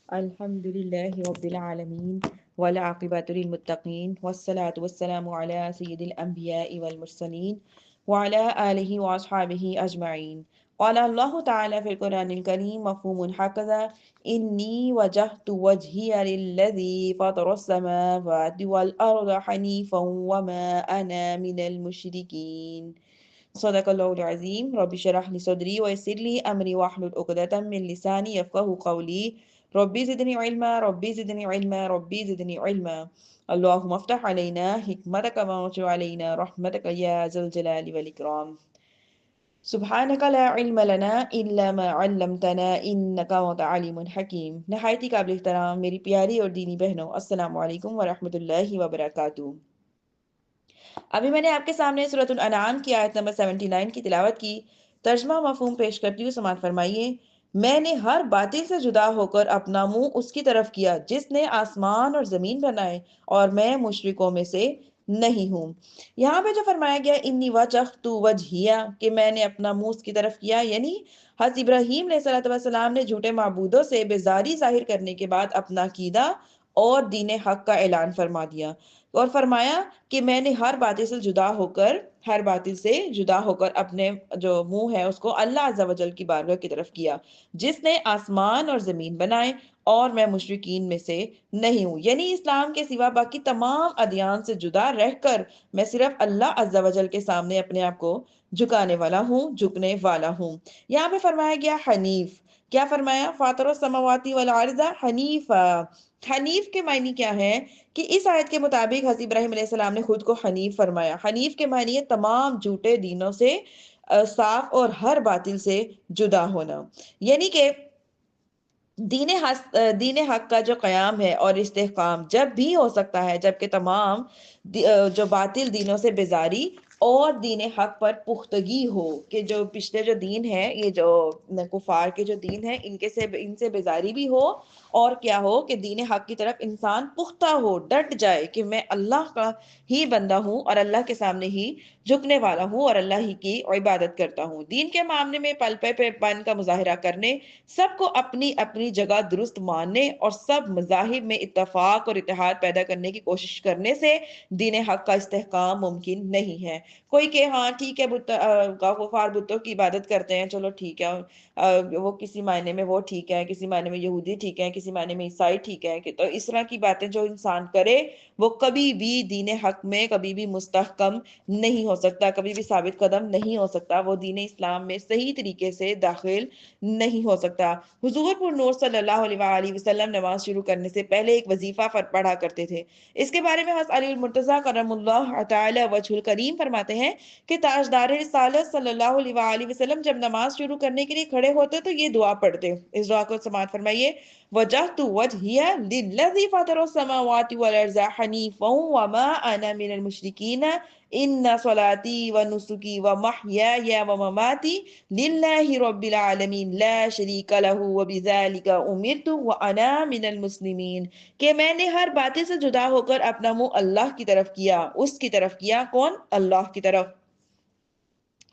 الحمد لله رب العالمين والعاقبة للمتقين والصلاة والسلام على سيد الأنبياء والمرسلين وعلى آله وأصحابه أجمعين. قال الله تعالى في القرآن الكريم مفهوم هكذا: إني وجهت وجهي للذي فطر السماوات والأرض حنيفا وما أنا من المشركين. صدق الله العظيم. رب اشرح لي صدري ويسر لي أمري واحلل عقدة من لساني يفقهوا قولي. ربي زدني علما ربي زدني علما ربي زدني علما. اللهم افتح علينا حكمتك وانشر علينا رحمتك يا ذا الجلال والإكرام. سبحانك لا علم لنا إلا ما علمتنا إنك أنت عليم حكيم. نہایت ہی قابل احترام میری پیاری اور دینی بہنوں، السلام علیکم ورحمۃ اللہ وبرکاتہ۔ ابھی میں نے آپ کے سامنے سورۃ الانعام کی آیت نمبر 79 کی تلاوت کی۔ ترجمہ مفہوم پیش کرتی ہوں، سماعت فرمائیے۔ میں نے ہر باطل سے جدا ہو کر اپنا منہ اس کی طرف کیا جس نے آسمان اور زمین بنائے، اور میں مشرکوں میں سے نہیں ہوں۔ یہاں پہ جو فرمایا گیا انی وجہت وجہیہ، کہ میں نے اپنا منہ اس کی طرف کیا، یعنی حضرت ابراہیم علیہ الصلوۃ والسلام نے جھوٹے معبودوں سے بیزاری ظاہر کرنے کے بعد اپنا عقیدہ اور دین حق کا اعلان فرما دیا، اور فرمایا کہ میں نے ہر باطل سے جدا ہو کر اپنے جو منہ ہے اس کو اللہ عز و جل کی بارگاہ کی طرف کیا جس نے آسمان اور زمین بنائے، اور میں مشرکین میں سے نہیں ہوں۔ یعنی اسلام کے سوا باقی تمام ادیان سے جدا رہ کر میں صرف اللہ عز و جل کے سامنے اپنے آپ کو جھکانے والا ہوں۔ یہاں پہ فرمایا گیا حنیف، کیا فرمایا؟ فاطر السماوات والارض حنیفا۔ حنیف کے معنی کیا ہے کہ اس آیت کے مطابق حضرت ابراہیم علیہ السلام نے خود کو حنیف فرمایا۔ حنیف کے معنی ہے تمام جھوٹے دینوں سے صاف اور ہر باطل سے جدا ہونا، یعنی کہ دین حق کا جو قیام ہے اور استحکام جب بھی ہو سکتا ہے جبکہ تمام جو باطل دینوں سے بیزاری اور دین حق پر پختگی ہو، کہ جو پچھلے جو دین ہے، یہ جو کفار کے جو دین ہے، ان سے بیزاری بھی ہو، اور کیا ہو کہ دین حق کی طرف انسان پختہ ہو، ڈٹ جائے کہ میں اللہ کا ہی بندہ ہوں اور اللہ کے سامنے ہی جھکنے والا ہوں اور اللہ ہی کی عبادت کرتا ہوں۔ دین کے معاملے میں پل پہ پن کا مظاہرہ کرنے، سب کو اپنی اپنی جگہ درست ماننے اور سب مذاہب میں اتفاق اور اتحاد پیدا کرنے کی کوشش کرنے سے دین حق کا استحکام ممکن نہیں ہے۔ کوئی کہ ہاں ٹھیک ہے، کفار بتوں کی عبادت کرتے ہیں، چلو ٹھیک ہے، وہ کسی معنی میں وہ ٹھیک ہے، کسی معنی میں یہودی ٹھیک ہے، کسی معنی میں عیسائی ٹھیک ہے، تو اس طرح کی باتیں جو انسان کرے وہ کبھی بھی دین حق میں کبھی بھی مستحکم نہیں ہو سکتا، کبھی بھی ثابت قدم نہیں ہو سکتا، وہ دین اسلام میں صحیح طریقے سے داخل نہیں ہو سکتا۔ حضور پر نور صلی اللہ علیہ وآلہ وسلم نماز شروع کرنے سے پہلے ایک وظیفہ پڑھا کرتے تھے۔ اس کے بارے میں حضرت علی المرتضیٰ کرم اللہ تعالی وجہ الکریم فرماتے ہیں کہ تاجدار رسالت صلی اللہ علیہ وآلہ وسلم جب نماز شروع کرنے کے لیے کھڑے ہوتے تو یہ دعا پڑھتے۔ اس دعا کو سماعت فرمائیے۔ وجہت وجہی للذی فطر السماوات والارض حنیفا وما انا من المشرکین ان صلاتی ونسکی ومحیای ومماتی للہ رب العالمین لا شریک لہ وبذالک امرت وانا من المسلمین، کہ میں نے ہر باطل سے جدا ہو کر اپنا منہ اللہ کی طرف کیا، اس کی طرف کیا، کون؟ اللہ کی طرف،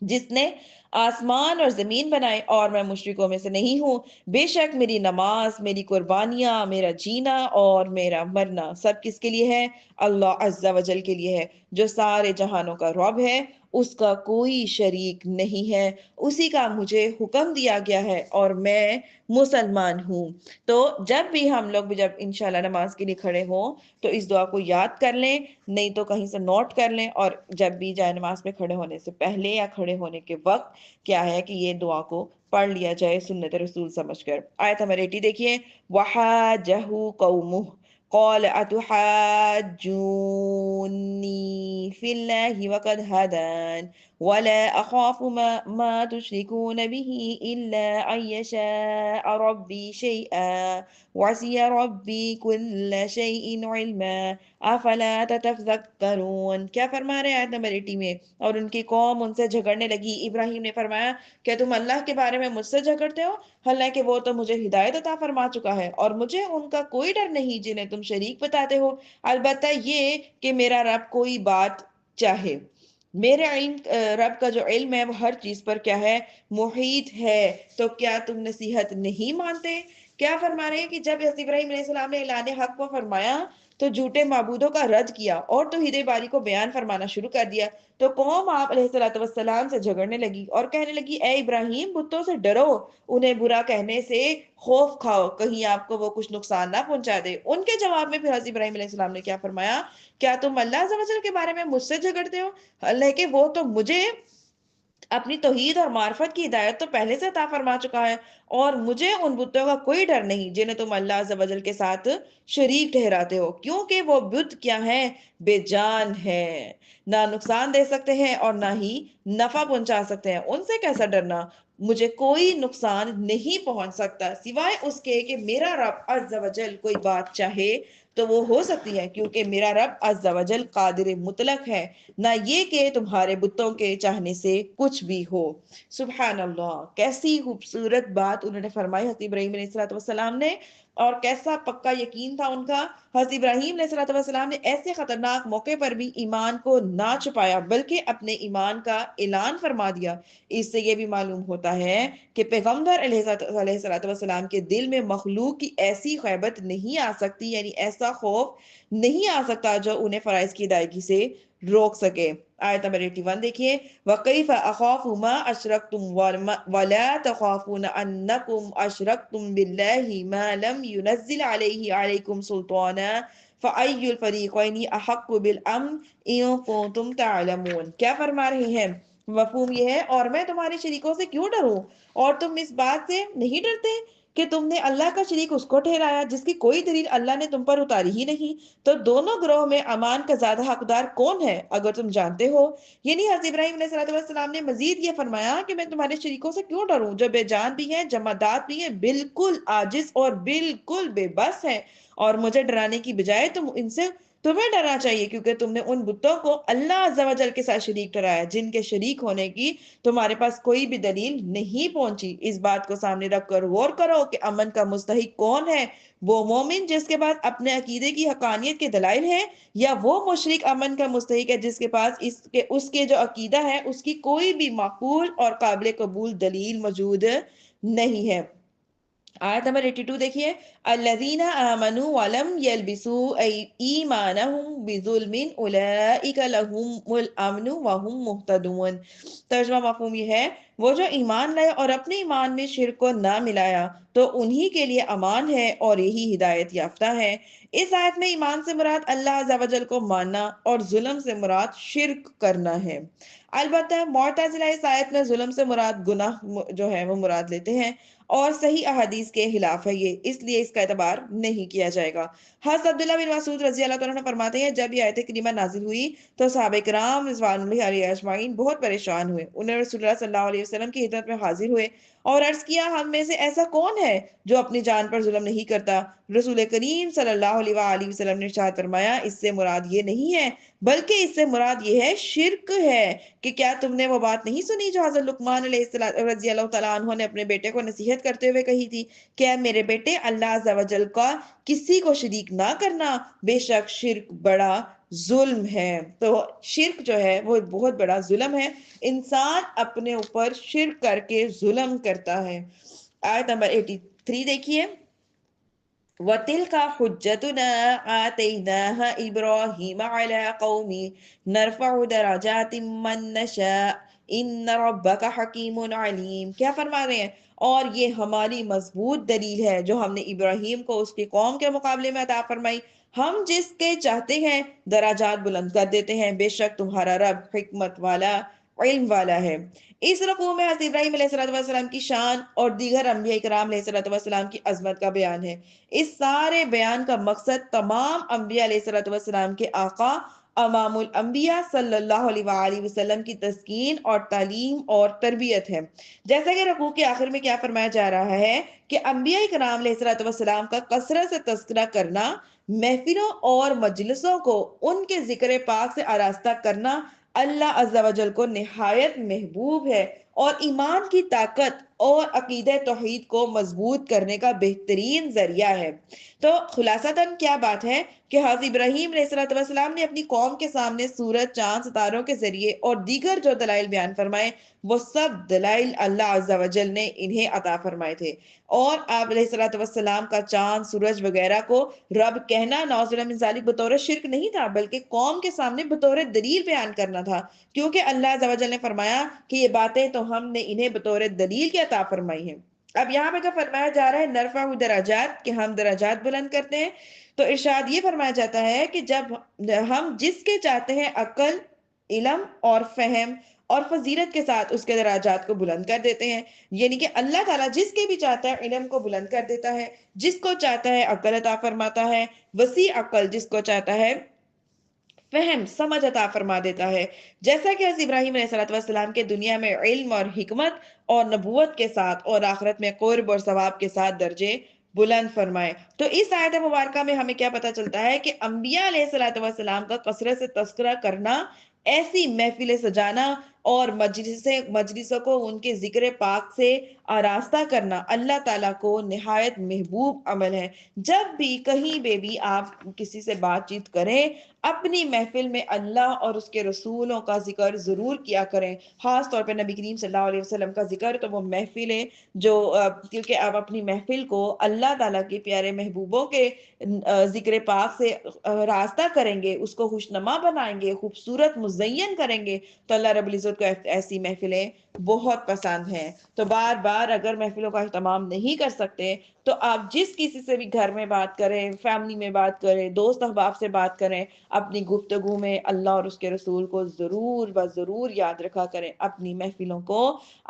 جس نے آسمان اور زمین بنائے، اور میں مشرکوں میں سے نہیں ہوں۔ بے شک میری نماز، میری قربانیاں، میرا جینا اور میرا مرنا سب کس کے لیے ہے؟ اللہ عز و جل کے لیے ہے، جو سارے جہانوں کا رب ہے، اس کا کوئی شریک نہیں ہے، اسی کا مجھے حکم دیا گیا ہے اور میں مسلمان ہوں۔ تو جب بھی ہم لوگ جب انشاءاللہ نماز کے لیے کھڑے ہوں تو اس دعا کو یاد کر لیں، نہیں تو کہیں سے نوٹ کر لیں، اور جب بھی جائے نماز میں کھڑے ہونے سے پہلے یا کھڑے ہونے کے وقت کیا ہے کہ یہ دعا کو پڑھ لیا جائے سنت رسول سمجھ کر۔ آیت نمبر 80 دیکھیے۔ وَحَاجَّهُ قَوْمُهُ قَالَ أَتُحَاجُّونِّي فِي اللَّهِ وَقَدْ هَدَانِ وَلَا أَخَافُ مَا تُشْرِكُونَ بِهِ إِلَّا أَن يَشَاءَ رَبِّي شَيْئًا وَسِعَ رَبِّي كُلَّ شَيْءٍ عِلْمًا افلا تتذکرون۔ کیا فرما رہے ہیں آیت نمبر 80 میں؟ اور ان کی قوم ان سے جھگڑنے لگی۔ ابراہیم نے فرمایا کہ تم اللہ کے بارے میں مجھ سے جھگڑتے ہو، حالانکہ وہ تو مجھے ہدایت عطا فرما چکا ہے اور مجھے ان کا کوئی ڈر نہیں جنہیں تم شریک بتاتے ہو، البتہ یہ کہ میرا رب کوئی بات چاہے۔ میرے رب کا جو علم ہے وہ ہر چیز پر کیا ہے؟ محیط ہے۔ تو کیا تم نصیحت نہیں مانتے؟ کیا فرما رہے ہیں کہ جب حضرت ابراہیم علیہ السلام نے اعلان حق کو فرمایا تو جھوٹے معبودوں کا رد کیا اور توحید باری کو بیان فرمانا شروع کر دیا، تو قوم آپ علیہ الصلوۃ والسلام سے جھگڑنے لگی اور کہنے لگی اے ابراہیم بتوں سے ڈرو، انہیں برا کہنے سے خوف کھاؤ، کہیں آپ کو وہ کچھ نقصان نہ پہنچا دے۔ ان کے جواب میں پھر حضرت ابراہیم علیہ السلام نے کیا فرمایا، کیا تم اللہ عز و جل کے بارے میں مجھ سے جھگڑتے ہو؟ اللہ کہ وہ تو مجھے اپنی توحید اور معرفت کی ہدایت تو پہلے سے عطا فرما چکا ہے، اور مجھے ان بتوں کا کوئی ڈر نہیں جنہیں تم اللہ عز و جل کے ساتھ شریک ٹھہراتے ہو، کیونکہ وہ بت کیا ہیں، بے جان ہے، نہ نقصان دے سکتے ہیں اور نہ ہی نفع پہنچا سکتے ہیں، ان سے کیسا ڈرنا؟ مجھے کوئی نقصان نہیں پہنچ سکتا سوائے اس کے کہ میرا رب عز و جل کوئی بات چاہے تو وہ ہو سکتی ہے، کیونکہ میرا رب عز و جل قادر مطلق ہے، نہ یہ کہ تمہارے بتوں کے چاہنے سے کچھ بھی ہو۔ سبحان اللہ، کیسی خوبصورت بات انہوں نے فرمائی حضرت ابراہیم علیہ السلام نے، اور کیسا پکا یقین تھا ان کا۔ حضرت ابراہیم علیہ السلام نے ایسے خطرناک موقع پر بھی ایمان کو نہ چھپایا بلکہ اپنے ایمان کا اعلان فرما دیا۔ اس سے یہ بھی معلوم ہوتا ہے کہ پیغمبر علیہ السلام کے دل میں مخلوق کی ایسی خیبت نہیں آ سکتی، یعنی ایسا خوف نہیں آ سکتا جو انہیں فرائض کی ادائیگی سے روک سکے۔ آیت نمبر 81 دیکھیے، وَكَيْفَ أَخَافُ مَا أَشْرَكْتُمْ وَلَا تَخَافُونَ أَنَّكُمْ أَشْرَكْتُمْ بِاللَّهِ مَا لَمْ يُنَزِّلْ عَلَيْكُمْ سُلْطَانًا فَأَيُّ الْفَرِيقَيْنِ أَحَقُّ بِالْأَمْنِ إِن كُنتُمْ تَعْلَمُونَ۔ کیا فرما رہے ہیں؟ مفہوم یہ ہے، اور میں تمہارے شریکوں سے کیوں ڈروں، اور تم اس بات سے نہیں ڈرتے کہ تم نے اللہ کا شریک اس کو ٹھہرایا جس کی کوئی دلیل اللہ نے تم پر اتاری ہی نہیں، تو دونوں گروہ میں امان کا زیادہ حقدار کون ہے اگر تم جانتے ہو؟ یعنی حضرت ابراہیم علیہ السلام نے مزید یہ فرمایا کہ میں تمہارے شریکوں سے کیوں ڈروں جو بے جان بھی ہیں، جمادات بھی ہیں، بالکل عاجز اور بالکل بے بس ہیں، اور مجھے ڈرانے کی بجائے تمہیں ڈرنا چاہیے، کیونکہ تم نے ان بتوں کو اللہ عز و جل کے ساتھ شریک ٹھہرایا جن کے شریک ہونے کی تمہارے پاس کوئی بھی دلیل نہیں پہنچی۔ اس بات کو سامنے رکھ کر غور کرو کہ امن کا مستحق کون ہے، وہ مومن جس کے پاس اپنے عقیدے کی حقانیت کے دلائل ہیں، یا وہ مشرک امن کا مستحق ہے جس کے پاس اس کے جو عقیدہ ہے اس کی کوئی بھی معقول اور قابل قبول دلیل موجود نہیں ہے۔ آیت نمبر 82 دیکھیے، الذین آمنوا ولم یلبسوا ایمانہم بظلم اولئک لہم الامن وہم مہتدون۔ ترجمہ مفہوم یہ ہے، وہ جو ایمان لائے اور اپنے ایمان میں شرک کو نہ ملایا تو انہی کے لیے امان ہے اور یہی ہدایت یافتہ ہے۔ اس آیت میں ایمان سے مراد اللہ عز و جل کو ماننا اور ظلم سے مراد شرک کرنا ہے۔ البتہ معتزلہ اس آیت میں ظلم سے مراد گناہ جو ہے وہ مراد لیتے ہیں، اور صحیح احادیث کے خلاف ہے یہ، اس لیے اس کا اعتبار نہیں کیا جائے گا۔ حضرت عبداللہ بن مسعود رضی اللہ تعالیٰ عنہ فرماتے ہیں، جب یہ آیت کریمہ نازل ہوئی تو صحابہ کرام رضوان اللہ علیہ اجمعین بہت پریشان ہوئے، انہیں رسول اللہ صلی اللہ علیہ وسلم کی خدمت میں حاضر ہوئے اور عرض کیا، ہم میں سے ایسا کون ہے جو اپنی جان پر ظلم نہیں کرتا؟ رسول کریم صلی اللہ علیہ وآلہ وسلم نے ارشاد فرمایا، اس سے مراد یہ نہیں ہے بلکہ اس سے مراد یہ ہے شرک ہے، کہ کیا تم نے وہ بات نہیں سنی جو حضرت لقمان علیہ السلام رضی اللہ تعالیٰ عنہ نے اپنے بیٹے کو نصیحت کرتے ہوئے کہی تھی کہ اے میرے بیٹے، اللہ عز و جل کا کسی کو شریک نہ کرنا، بے شک شرک بڑا ظلم ہے۔ تو شرک جو ہے وہ بہت بڑا ظلم ہے، انسان اپنے اوپر شرک کر کے ظلم کرتا ہے۔ آیت نمبر 83 دیکھیے، وَتِلْكَ حُجَّتُنَا آتَيْنَاهَا إِبْرَاهِيمَ عَلَىٰ قَوْمِهِ نَرْفَعُ دَرَجَاتٍ مَّن نَّشَاءُ إِنَّ رَبَّكَ حَكِيمٌ عَلِيمٌ۔ کیا فرما رہے ہیں؟ اور یہ ہماری مضبوط دلیل ہے جو ہم نے ابراہیم کو اس کی قوم کے مقابلے میں عطا فرمائی، ہم جس کے چاہتے ہیں درجات بلند کر دیتے ہیں، بے شک تمہارا رب حکمت والا، علم والا ہے۔ اس رکوع میں حضرت ابراہیم علیہ السلام کی شان اور دیگر انبیاء کرام علیہ السلام کی عظمت کا بیان ہے۔ اس سارے بیان کا مقصد تمام انبیاء علیہ السلام کے آقا امام الانبیاء صلی اللہ علیہ وآلہ وسلم کی تسکین اور تعلیم اور تربیت ہے۔ جیسا کہ رکوع کے آخر میں کیا فرمایا جا رہا ہے کہ انبیاء کرام علیہ السلام کا کثرت سے تذکرہ کرنا، محفلوں اور مجلسوں کو ان کے ذکر پاک سے آراستہ کرنا اللہ عز و جل کو نہایت محبوب ہے، اور ایمان کی طاقت اور عقیدہ توحید کو مضبوط کرنے کا بہترین ذریعہ ہے۔ تو خلاصتاً کیا بات ہے کہ حضرت ابراہیم علیہ السلام نے اپنی قوم کے سامنے سورج، چاند، ستاروں کے ذریعے اور دیگر جو دلائل بیان فرمائے وہ سب دلائل اللہ عز و جل نے انہیں عطا فرمائے تھے، اور آپ علیہ السلام کا چاند، سورج وغیرہ کو رب کہنا نعوذ باللہ من ذالک بطور شرک نہیں تھا، بلکہ قوم کے سامنے بطور دلیل بیان کرنا تھا، کیونکہ اللہ عز و جل نے فرمایا کہ یہ باتیں تو ہم نے انہیں بطور دلیل کے عطا فرمائی ہیں۔ اب یہاں پہ جو فرمایا جا رہا ہے نرفع درجات، کہ ہم درجات بلند کرتے ہیں، تو ارشاد یہ فرمایا جاتا ہے کہ جب ہم جس کے چاہتے ہیں عقل، علم اور فہم اور فضیلت کے ساتھ اس کے درجات کو بلند کر دیتے ہیں، یعنی کہ اللہ تعالیٰ جس کے بھی چاہتا ہے علم کو بلند کر دیتا ہے، جس کو چاہتا ہے عقل عطا فرماتا ہے، وسیع عقل جس کو چاہتا ہے فہم سمجھ عطا فرما دیتا ہے، جیسا کہ حضرت ابراہیم علیہ السلام کے دنیا میں علم اور حکمت اور نبوت کے ساتھ اور آخرت میں قرب اور ثواب کے ساتھ درجے بلند فرمائے۔ تو اس آیت مبارکہ میں ہمیں کیا پتہ چلتا ہے کہ انبیاء علیہ السلام کا کثرت سے تذکرہ کرنا، ایسی محفلیں سجانا اور مجلسوں کو ان کے ذکر پاک سے آراستہ کرنا اللہ تعالیٰ کو نہایت محبوب عمل ہے۔ جب بھی کہیں پہ بھی آپ کسی سے بات چیت کریں، اپنی محفل میں اللہ اور اس کے رسولوں کا ذکر ضرور کیا کریں، خاص طور پہ نبی کریم صلی اللہ علیہ وسلم کا ذکر۔ تو وہ محفلیں جو کیونکہ آپ اپنی محفل کو اللہ تعالیٰ کے پیارے محبوبوں کے ذکر پاک سے راستہ کریں گے، اس کو خوشنما بنائیں گے، خوبصورت مزین کریں گے، تو اللہ رب العزت کو ایسی محفلیں بہت پسند ہیں۔ تو بار بار اگر محفلوں کا اہتمام نہیں کر سکتے تو آپ جس کسی سے بھی گھر میں بات کریں، فیملی میں بات کریں، دوست احباب سے بات کریں، اپنی گفتگو میں اللہ اور اس کے رسول کو ضرور ضرور یاد رکھا کریں، اپنی محفلوں کو،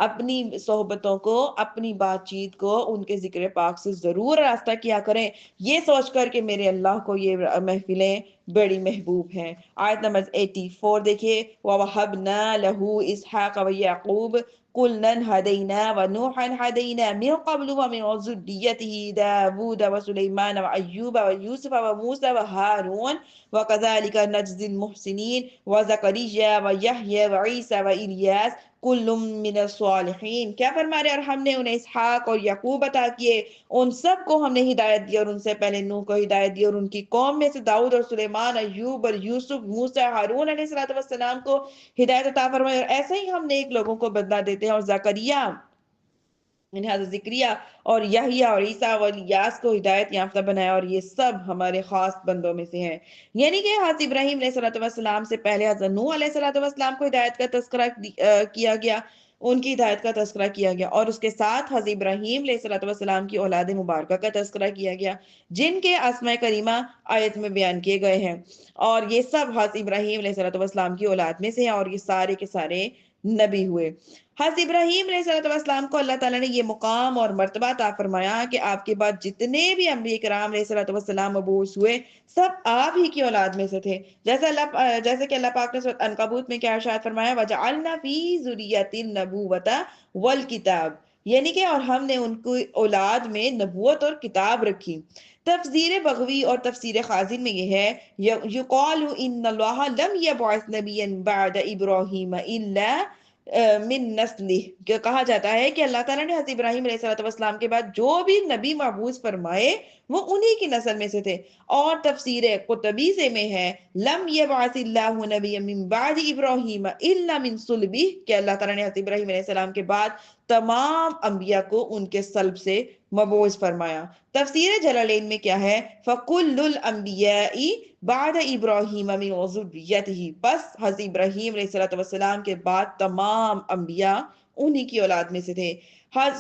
اپنی صحبتوں کو، اپنی بات چیت کو ان کے ذکر پاک سے ضرور راستہ کیا کریں، یہ سوچ کر کہ میرے اللہ کو یہ محفلیں بڑی محبوب ہیں۔ آیت نمبر 84 دیکھیے، وَوَهَبْنَا لَهُ إِسْحَاقَ وَيَعْقُوبَ كُلًّا هَدَيْنَا وَنُوحًا هَدَيْنَا مِن قَبْلُ وَمِن ذُرِّيَّتِهِ دَاوُودَ وَسُلَيْمَانَ وَأَيُّوبَ وَيُوسُفَ وَمُوسَى وَهَارُونَ وَكَذَلِكَ نَجْزِي الْمُحْسِنِينَ وَزَكَرِيَّا وَيَحْيَىٰ وَعِيسَىٰ وَإِلْيَاسَ كُلٌّ مِّنَ الصَّالِحِينَ۔ کیا فرما رہے؟ اور ہم نے انہیں اسحاق اور یعقوب عطا کیے، ان سب کو ہم نے ہدایت دی، اور ان سے پہلے نوح کو ہدایت دی، اور ان کی قوم میں سے داؤد اور سلیمان، ایوب اور یوسف، موسیٰ، ہارون علیہ السلام کو ہدایت عطا فرمائی، اور ایسے ہی ہم نیک لوگوں کو بدلہ دیتے ہیں۔ اور زکریا یعنی حضرت ذکریہ اور یحییٰ اور عیسیٰ اور الیاس کو ہدایت یافتہ بنایا، اور یہ سب ہمارے خاص بندوں میں سے ہیں۔ یعنی کہ حضرت ابراہیم علیہ السلام سے پہلے حضرت نوح علیہ السلام کو ہدایت کا تذکرہ کیا گیا، ان کی ہدایت کا تذکرہ کیا گیا، اور اس کے ساتھ حضرت ابراہیم علیہ السلام کی اولاد مبارکہ کا تذکرہ کیا گیا، جن کے اسماء کریمہ آیت میں بیان کیے گئے ہیں، اور یہ سب حضرت ابراہیم علیہ السلام کی اولاد میں سے ہیں، اور یہ سارے کے سارے نبی ہوئے۔ حضرت ابراہیم علیہ السلام کو اللہ تعالیٰ نے یہ مقام اور مرتبہ عطا فرمایا کہ آپ کے بعد جتنے بھی انبیاء کرام علیہ السلام مبعوث ہوئے، سب آپ ہی کی اولاد میں سے تھے، جیسے کہ اللہ پاک نے سورۃ عنکبوت میں کیا ارشاد فرمایا، وَجَعَلْنَا فِي ذُرِّيَّتِ النُّبُوَّةَ وَالْكِتَابَ، یعنی کہ اور ہم نے ان کی اولاد میں نبوت اور کتاب رکھی۔ تفسیر بغوی اور تفسیر خازن میں یہ ہے، یقال ان اللہ لم یبعث نبیا بعد ابراہیم الا من نسلہ، کہ کہا جاتا ہے کہ اللہ تعالیٰ نے حضرت ابراہیم علیہ السلام کے بعد جو بھی نبی مبعوث فرمائے وہ انہی کی نسل میں سے تھے۔ اور تفسیر قطبی سے میں ہے، لم یبعث اللہ نبیا من بعد ابراہیم الا من صلبہ، کہ اللہ تعالیٰ نے حضرت ابراہیم علیہ السلام کے بعد تمام انبیاء کو ان کے صلب سے مبعوث فرمایا۔ تفسیر جلالین میں کیا ہے، فَكُلُّ الْأَنْبِيَاءِ بعد ابراہیم من ذُرِّيَّتِهِ، بس حضرت ابراہیم علیہ السلام کے بعد تمام انبیاء انہی کی اولاد میں سے تھے۔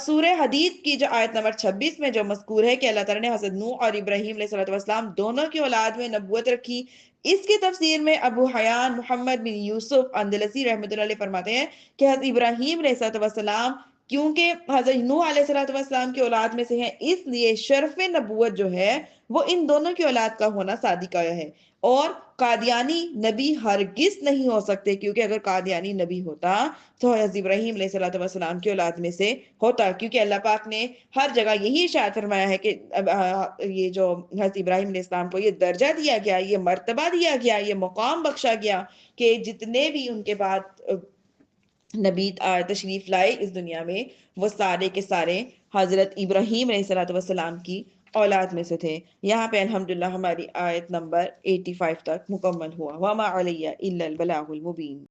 سورہ حدید کی جو آیت نمبر 26 میں جو مذکور ہے کہ اللہ تعالیٰ نے حضرت نوح اور ابراہیم علیہ السلام دونوں کی اولاد میں نبوت رکھی، اس کی تفسیر میں ابو حیان محمد بن یوسف اندلسی رحمۃ اللہ علیہ فرماتے ہیں کہ حضرت ابراہیم علیہ السلام کیونکہ حضرت نوح علیہ السلام کی اولاد میں سے ہیں، اس لیے شرف نبوت جو ہے وہ ان دونوں کی اولاد کا ہونا صادق آیا ہے، اور قادیانی نبی ہرگز نہیں ہو سکتے، کیونکہ اگر قادیانی نبی ہوتا تو حضرت ابراہیم علیہ السلام کی اولاد میں سے ہوتا، کیونکہ اللہ پاک نے ہر جگہ یہی ارشاد فرمایا ہے کہ یہ جو حضرت ابراہیم علیہ السلام کو یہ درجہ دیا گیا، یہ مرتبہ دیا گیا، یہ مقام بخشا گیا کہ جتنے بھی ان کے بعد نبی تشریف لائے اس دنیا میں، وہ سارے کے سارے حضرت ابراہیم علیہ السلام کی اولاد میں سے تھے۔ یہاں پہ الحمدللہ ہماری آیت نمبر 85 تک مکمل ہوا۔ وَمَا عَلَيَّ إِلَّا الْبَلَاغُ الْمُبِينُ۔